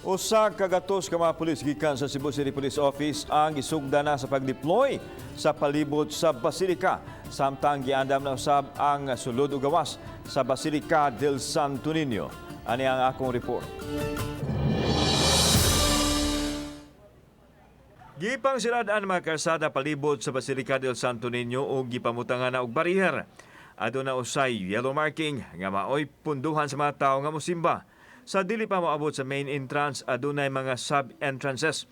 Usa ka gatos ka mga pulis gikan sa Cebu City Police Office ang isugda na sa pag-deploy sa palibot sa Basilica. Samtang giandam na usab ang sulod ug gawas sa Basilica del Santo Niño. Ani ang akong report. Gipang siradaan mga karsada palibot sa Basilica del Santo Niño o gipamutangan na og bariher. Aduna usay yellow marking nga maoy punduhan sa mga tawo nga mosimba. Sa dili pa moabot sa main entrance, adunay mga sub-entrances.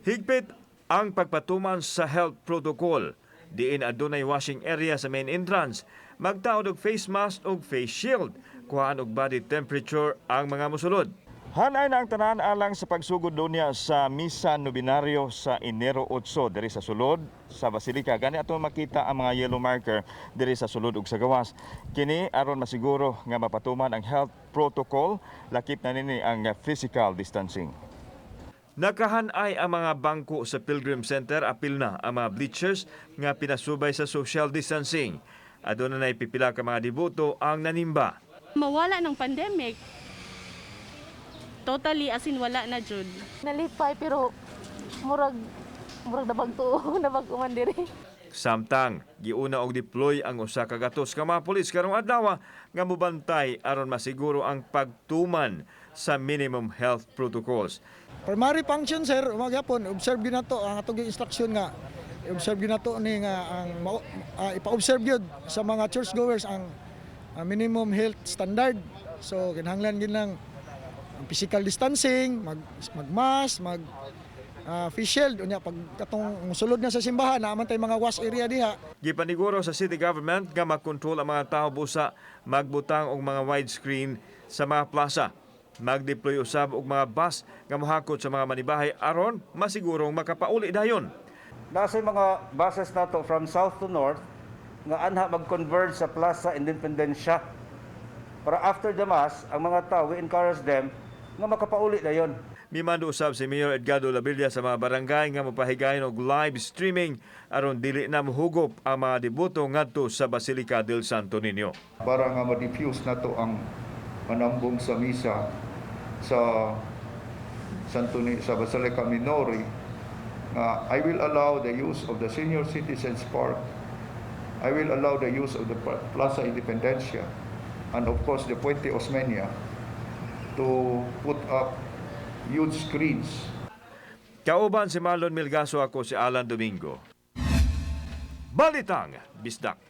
Higpit ang pagpatuman sa health protocol. Diin adunay washing area sa main entrance. Magtaod og face mask og face shield. Kuhaan og body temperature ang mga mosulod. Hanay na ang tanan alang sa pagsugod niya sa Misa Novenario sa Enero 8 diri sa sulod sa Basilica. Gani ato makita ang mga yellow marker diri sa sulod ug sa gawas. Kini aron masiguro nga mapatuman ang health protocol, lakip na nini ang physical distancing. Nakahanay ang mga bangko sa Pilgrim Center, apil na ang mga bleachers nga pinasubay sa social distancing. Aduna na pipila ka mga deboto ang nanimba. Mawala ng pandemic. Totally as in wala na jud. Nalipay pero murag nabag-uman diri. Samtang giuna og deploy ang usa ka gatos ka mga pulis karong adlaw nga mobantay aron masiguro ang pagtuman sa minimum health protocols. Primary function sir, magyapon observe ginato ang atong instruction nga observe ginato ni nga ang ipa-observe gyud sa mga churchgoers ang minimum health standard. So kinahanglan gid lang physical distancing, mag-mask, face shield unya pag katong sulod na sa simbahan naman tay mga wash area diha. Gipaniguro sa city government nga makontrol ang mga tawo busa magbutang og mga widescreen sa mga plaza. Mag-deploy usab og mga bus nga mohakot sa mga manibahay aron masigurong makapauli dayon. Nasa mga buses nato from south to north nga anha mag-converge sa Plaza Independencia. Para after the mass, ang mga tao, we encourage them nga makapauli dayon. Mimando usab si Mayor Edgardo Labilla sa mga barangay nga mapahigayon og live streaming aron dili na mohugop ang mga deboto ngadto sa Basilica del Santo Niño. Para nga ma-diffuse nato ang manambong sa misa sa sa Basilica Minori, I will allow the use of the Senior Citizens Park. I will allow the use of the Plaza Independencia and of course the Puente Osmeña to put up huge screens. Kauban si Marlon Milgaso, ako si Alan Domingo. Balitang Bisdak.